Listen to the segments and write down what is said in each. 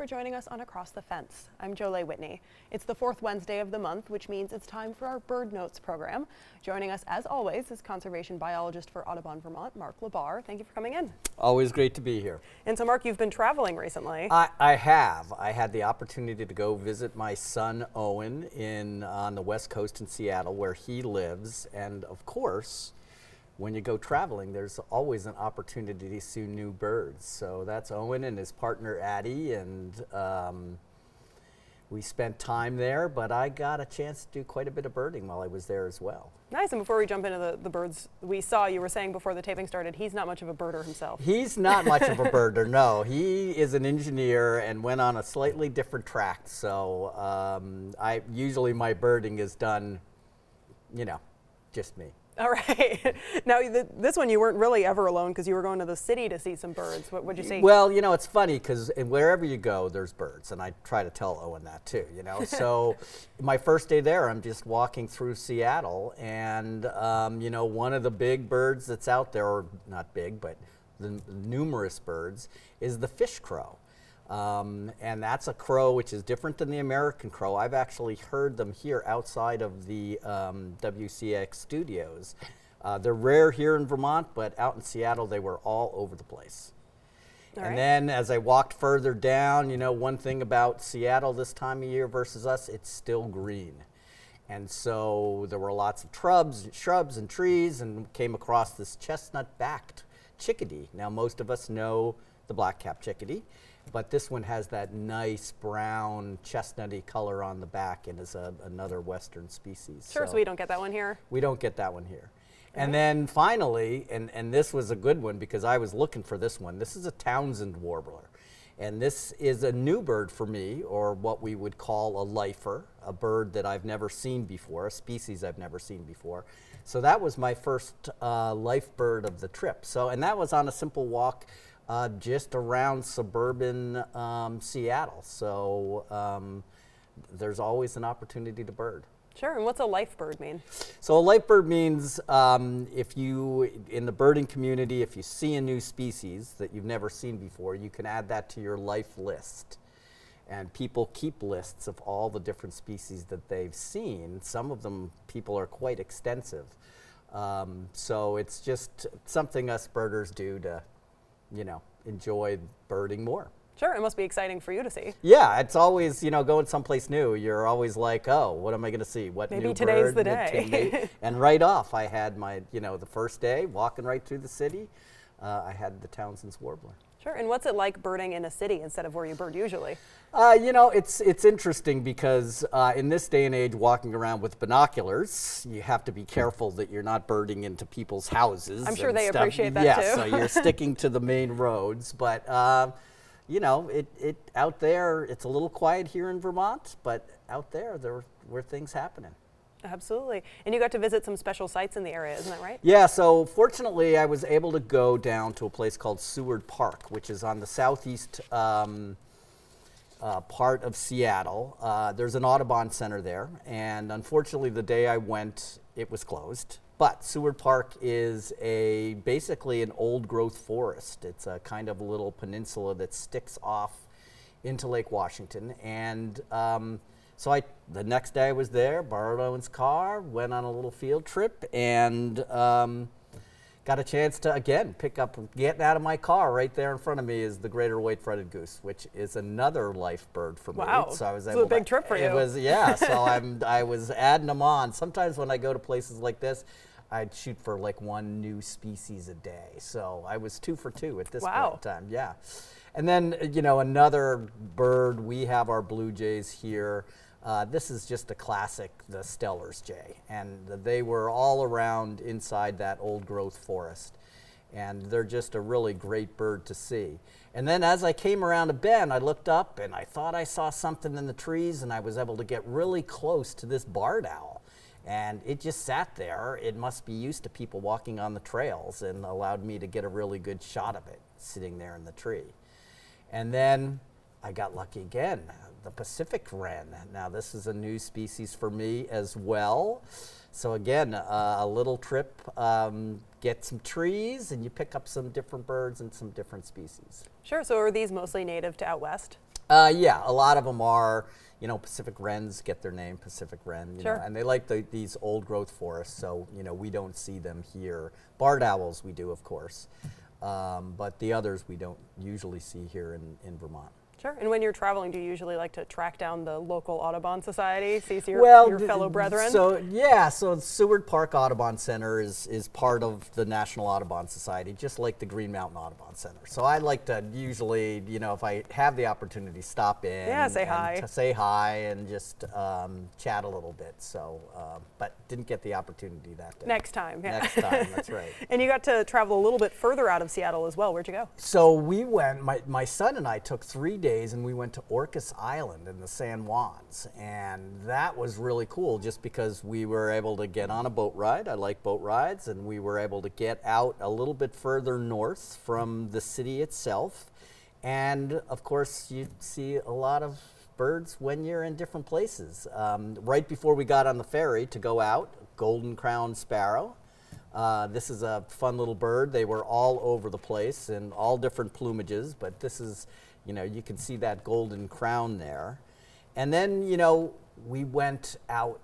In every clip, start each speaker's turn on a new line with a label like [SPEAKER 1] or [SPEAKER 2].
[SPEAKER 1] joining us on Across the Fence. I'm Jolie Whitney. It's the fourth Wednesday of the month, which means it's time for our Bird Notes program. Joining us, as always, is conservation biologist for Audubon, Vermont, Mark LaBarr. Thank you for coming in.
[SPEAKER 2] Always great to be here.
[SPEAKER 1] And so, Mark, you've been traveling recently.
[SPEAKER 2] I have. I had the opportunity to go visit my son, Owen, on the West Coast in Seattle, where he lives. And, of course, when you go traveling, there's always an opportunity to see new birds. So that's Owen and his partner Addie, and we spent time there, but I got a chance to do quite a bit of birding while I was there as well.
[SPEAKER 1] Nice, and before we jump into the birds we saw, you were saying before the taping started, he's not much of a birder himself.
[SPEAKER 2] He's not much of a birder, no. He is an engineer and went on a slightly different track. So usually my birding is done, just me.
[SPEAKER 1] All right. Now, this one you weren't really ever alone because you were going to the city to see some birds. What'd you see?
[SPEAKER 2] Well, it's funny because wherever you go, there's birds. And I try to tell Owen that too, So my first day there, I'm just walking through Seattle. And, one of the big birds that's out there, or not big, but the numerous birds, is the fish crow. And that's a crow which is different than the American crow. I've actually heard them here outside of the WCX studios. They're rare here in Vermont, but out in Seattle they were all over the place. And then as I walked further down, one thing about Seattle this time of year versus us, it's still green. And so there were lots of shrubs and trees, and came across this chestnut-backed chickadee. Now most of us know the black-capped chickadee, but this one has that nice brown chestnutty color on the back and is another western species.
[SPEAKER 1] Sure, so we don't get that one here?
[SPEAKER 2] We don't get that one here. And then finally, and this was a good one because I was looking for this one, this is a Townsend warbler. And this is a new bird for me, or what we would call a lifer, a bird that I've never seen before, a species I've never seen before. So that was my first life bird of the trip. And that was on a simple walk just around suburban Seattle. So there's always an opportunity to bird.
[SPEAKER 1] Sure, and what's a life bird mean?
[SPEAKER 2] So a life bird means if you, in the birding community, if you see a new species that you've never seen before, you can add that to your life list. And people keep lists of all the different species that they've seen. Some of them, people are quite extensive. So it's just something us birders do to enjoy birding more.
[SPEAKER 1] Sure, it must be exciting for you to see.
[SPEAKER 2] Yeah, it's always, going someplace new, you're always like, oh, what am I going to see? What
[SPEAKER 1] Maybe
[SPEAKER 2] new
[SPEAKER 1] today's
[SPEAKER 2] bird?
[SPEAKER 1] the day.
[SPEAKER 2] And right off, I had my, the first day, walking right through the city, I had the Townsend's warbler.
[SPEAKER 1] Sure, and what's it like birding in a city instead of where you bird usually?
[SPEAKER 2] It's interesting because in this day and age, walking around with binoculars, you have to be careful that you're not birding into people's houses.
[SPEAKER 1] I'm sure they appreciate that
[SPEAKER 2] too.
[SPEAKER 1] Yeah,
[SPEAKER 2] so you're sticking to the main roads. But, out there, it's a little quiet here in Vermont, but out there were things happening.
[SPEAKER 1] Absolutely. And you got to visit some special sites in the area, isn't that right?
[SPEAKER 2] Yeah, so fortunately I was able to go down to a place called Seward Park, which is on the southeast part of Seattle. There's an Audubon Center there, and unfortunately the day I went, it was closed. But Seward Park is basically an old growth forest. It's a kind of little peninsula that sticks off into Lake Washington. And so the next day I was there, borrowed Owen's car, went on a little field trip, and got a chance to, again, getting out of my car. Right there in front of me is the greater white-fronted goose, which is another life bird for me.
[SPEAKER 1] Wow,
[SPEAKER 2] so I was
[SPEAKER 1] a big trip for you.
[SPEAKER 2] It was, yeah, so I was adding them on. Sometimes when I go to places like this, I'd shoot for like one new species a day. So I was 2 for 2 at this point in time, yeah. And then, another bird, we have our blue jays here. This is just a classic, the Steller's jay. And they were all around inside that old growth forest. And they're just a really great bird to see. And then as I came around a bend, I looked up and I thought I saw something in the trees, and I was able to get really close to this barred owl. And it just sat there. It must be used to people walking on the trails, and allowed me to get a really good shot of it sitting there in the tree. And then I got lucky again, the Pacific wren. Now this is a new species for me as well. So again, a little trip, get some trees, and you pick up some different birds and some different species.
[SPEAKER 1] Sure, so are these mostly native to out west?
[SPEAKER 2] Yeah, a lot of them are, Pacific wrens get their name, Pacific wren,
[SPEAKER 1] Sure.
[SPEAKER 2] and they like these old growth forests, so, we don't see them here. Barred owls we do, of course, but the others we don't usually see here in Vermont.
[SPEAKER 1] Sure. And when you're traveling, do you usually like to track down the local Audubon Society, see your fellow brethren?
[SPEAKER 2] So the Seward Park Audubon Center is part of the National Audubon Society, just like the Green Mountain Audubon Center. So I like to usually, if I have the opportunity, stop in.
[SPEAKER 1] Yeah, say hi.
[SPEAKER 2] To say hi and just chat a little bit. So, but didn't get the opportunity that day.
[SPEAKER 1] Next time, yeah.
[SPEAKER 2] Next time, that's right.
[SPEAKER 1] And you got to travel a little bit further out of Seattle as well. Where'd you go?
[SPEAKER 2] So we went, my son and I took 3 days and we went to Orcas Island in the San Juans, and that was really cool just because we were able to get on a boat ride. I like boat rides, and we were able to get out a little bit further north from the city itself, and of course you see a lot of birds when you're in different places. Right before we got on the ferry to go out, golden crowned sparrow. This is a fun little bird. They were all over the place in all different plumages, but this is, you can see that golden crown there. And then, we went out,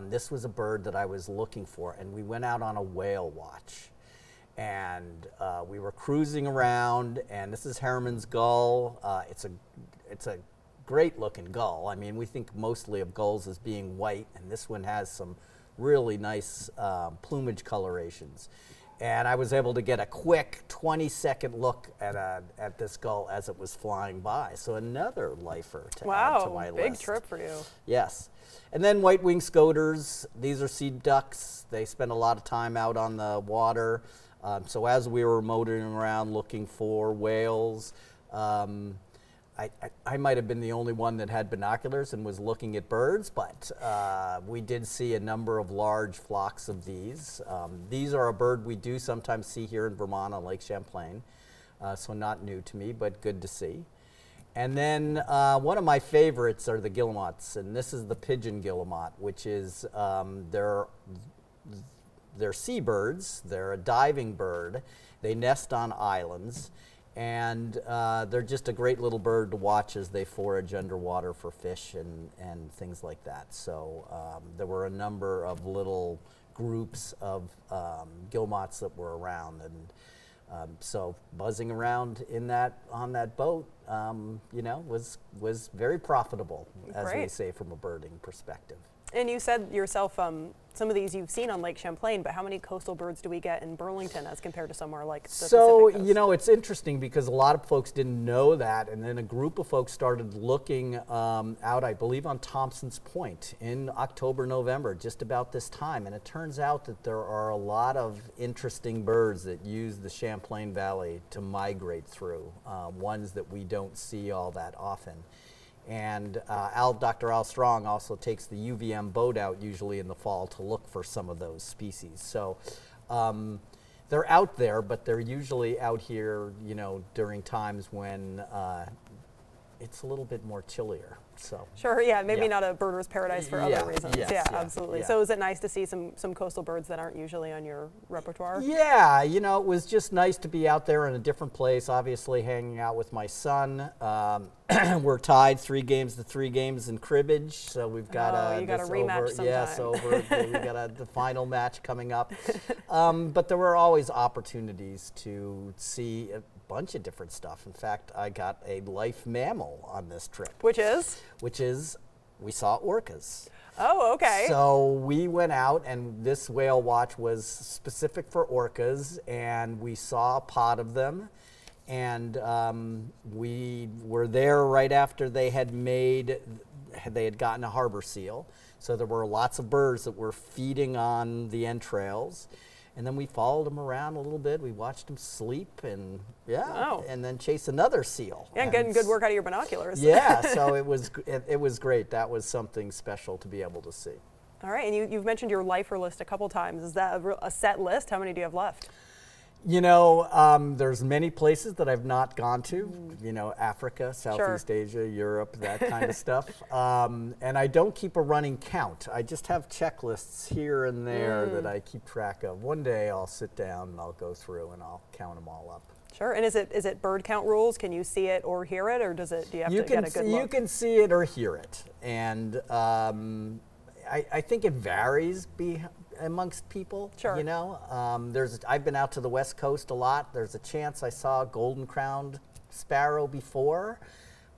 [SPEAKER 2] this was a bird that I was looking for, and we went out on a whale watch. And we were cruising around, and this is Harriman's gull. It's a great looking gull. I mean, we think mostly of gulls as being white, and this one has some really nice plumage colorations. And I was able to get a quick 20-second look at this gull as it was flying by. So another lifer to add to my list.
[SPEAKER 1] Wow, big trip for you.
[SPEAKER 2] Yes. And then white-winged scoters. These are seed ducks. They spend a lot of time out on the water. So as we were motoring around looking for whales, I might have been the only one that had binoculars and was looking at birds, but we did see a number of large flocks of these. These are a bird we do sometimes see here in Vermont on Lake Champlain, so not new to me, but good to see. And then one of my favorites are the guillemots, and this is the pigeon guillemot, which is, they're seabirds. They're a diving bird. They nest on islands. And they're just a great little bird to watch as they forage underwater for fish and things like that. So there were a number of little groups of guillemots that were around, and so buzzing around on that boat, was very profitable, as we say from a birding perspective.
[SPEAKER 1] And you said yourself, some of these you've seen on Lake Champlain, but how many coastal birds do we get in Burlington as compared to somewhere like the Pacific Coast?
[SPEAKER 2] It's interesting because a lot of folks didn't know that, and then a group of folks started looking out, I believe, on Thompson's Point in October, November, just about this time, and it turns out that there are a lot of interesting birds that use the Champlain Valley to migrate through, ones that we don't see all that often. And Dr. Al Strong also takes the UVM boat out usually in the fall to look for some of those species. So they're out there, but they're usually out here, during times when it's a little bit more chillier. So
[SPEAKER 1] sure, yeah, maybe not a birder's paradise for other reasons.
[SPEAKER 2] Yes,
[SPEAKER 1] absolutely.
[SPEAKER 2] Yeah.
[SPEAKER 1] So is it nice to see some coastal birds that aren't usually on your repertoire?
[SPEAKER 2] Yeah, it was just nice to be out there in a different place, obviously hanging out with my son. We're tied 3-3 games in cribbage, so we've got
[SPEAKER 1] a rematch sometime.
[SPEAKER 2] Yes, we got the final match coming up. But there were always opportunities to see a bunch of different stuff. In fact, I got a life mammal on this trip.
[SPEAKER 1] Which is?
[SPEAKER 2] We saw orcas.
[SPEAKER 1] Oh, okay.
[SPEAKER 2] So we went out, and this whale watch was specific for orcas, and we saw a pod of them. And we were there right after they had gotten a harbor seal. So there were lots of birds that were feeding on the entrails. And then we followed them around a little bit. We watched them sleep and and then chase another seal.
[SPEAKER 1] Yeah, and getting good work out of your binoculars.
[SPEAKER 2] Yeah, so it was great. That was something special to be able to see.
[SPEAKER 1] All right, and you've mentioned your lifer list a couple times. Is that a set list? How many do you have left?
[SPEAKER 2] There's many places that I've not gone to, Africa, Southeast Asia, Europe, that kind of stuff. And I don't keep a running count. I just have checklists here and there that I keep track of. One day I'll sit down and I'll go through and I'll count them all up.
[SPEAKER 1] Sure. And is it bird count rules? Can you see it or hear it, or do you have to get a good look?
[SPEAKER 2] You can see it or hear it, and I think it varies amongst people.
[SPEAKER 1] Sure.
[SPEAKER 2] You know, I've been out to the West Coast a lot. There's a chance I saw a golden-crowned sparrow before.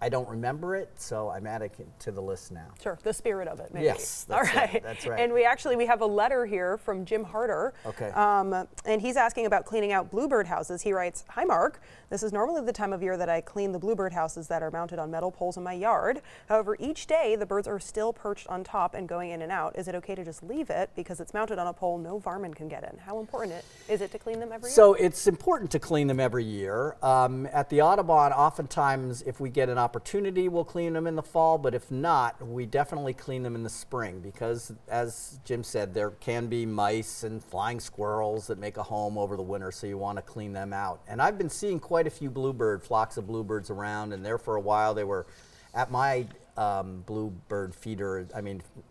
[SPEAKER 2] I don't remember it, so I'm adding it to the list now.
[SPEAKER 1] Sure, the spirit of it, maybe.
[SPEAKER 2] Yes, that's
[SPEAKER 1] all right.
[SPEAKER 2] right. That's right.
[SPEAKER 1] And we have a letter here from Jim Harder.
[SPEAKER 2] Okay.
[SPEAKER 1] And he's asking about cleaning out bluebird houses. He writes, "Hi Mark, this is normally the time of year that I clean the bluebird houses that are mounted on metal poles in my yard. However, each day the birds are still perched on top and going in and out. Is it okay to just leave it because it's mounted on a pole no varmint can get in? How important is it to clean them every year?"
[SPEAKER 2] So it's important to clean them every year. At the Audubon, oftentimes if we get an opportunity, we'll clean them in the fall, but if not, we definitely clean them in the spring because, as Jim said, there can be mice and flying squirrels that make a home over the winter, so you want to clean them out. And I've been seeing quite a few flocks of bluebirds around, and there for a while they were at my bluebird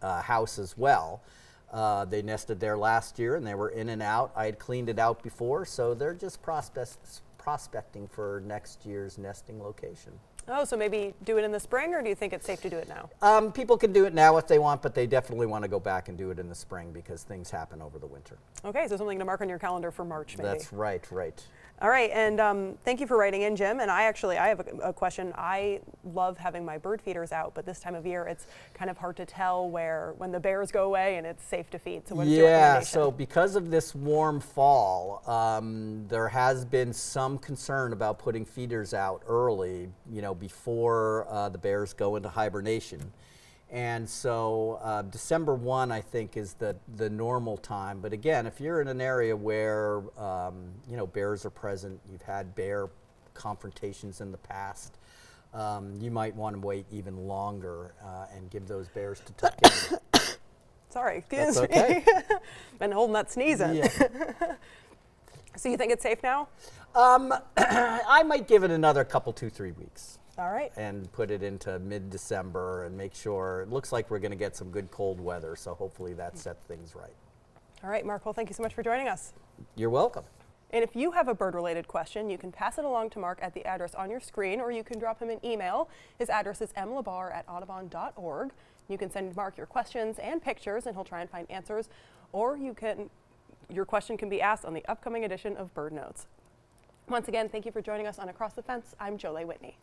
[SPEAKER 2] house as well. They nested there last year, and they were in and out. I had cleaned it out before, so they're just prospecting for next year's nesting location.
[SPEAKER 1] Oh, so maybe do it in the spring, or do you think it's safe to do it now?
[SPEAKER 2] People can do it now if they want, but they definitely want to go back and do it in the spring because things happen over the winter.
[SPEAKER 1] Okay, so something to mark on your calendar for March, maybe.
[SPEAKER 2] That's right.
[SPEAKER 1] All right, and thank you for writing in, Jim. And I have a question. I love having my bird feeders out, but this time of year it's kind of hard to tell when the bears go away and it's safe to feed. So what is your recommendation?
[SPEAKER 2] So because of this warm fall, there has been some concern about putting feeders out early, before the bears go into hibernation. And so December 1, I think, is the normal time. But again, if you're in an area where, bears are present, you've had bear confrontations in the past, you might want to wait even longer and give those bears to tuck in.
[SPEAKER 1] Sorry, excuse me.
[SPEAKER 2] Okay.
[SPEAKER 1] Been holding that sneezing.
[SPEAKER 2] Yeah.
[SPEAKER 1] So you think it's safe now?
[SPEAKER 2] I might give it another 2-3 weeks.
[SPEAKER 1] All right.
[SPEAKER 2] And put it into mid-December and make sure, it looks like we're going to get some good cold weather, so hopefully that sets things right.
[SPEAKER 1] All right, Mark, well, thank you so much for joining us.
[SPEAKER 2] You're welcome.
[SPEAKER 1] And if you have a bird-related question, you can pass it along to Mark at the address on your screen, or you can drop him an email. His address is mlabarr@audubon.org. You can send Mark your questions and pictures, and he'll try and find answers, or your question can be asked on the upcoming edition of Bird Notes. Once again, thank you for joining us on Across the Fence. I'm Jolie Whitney.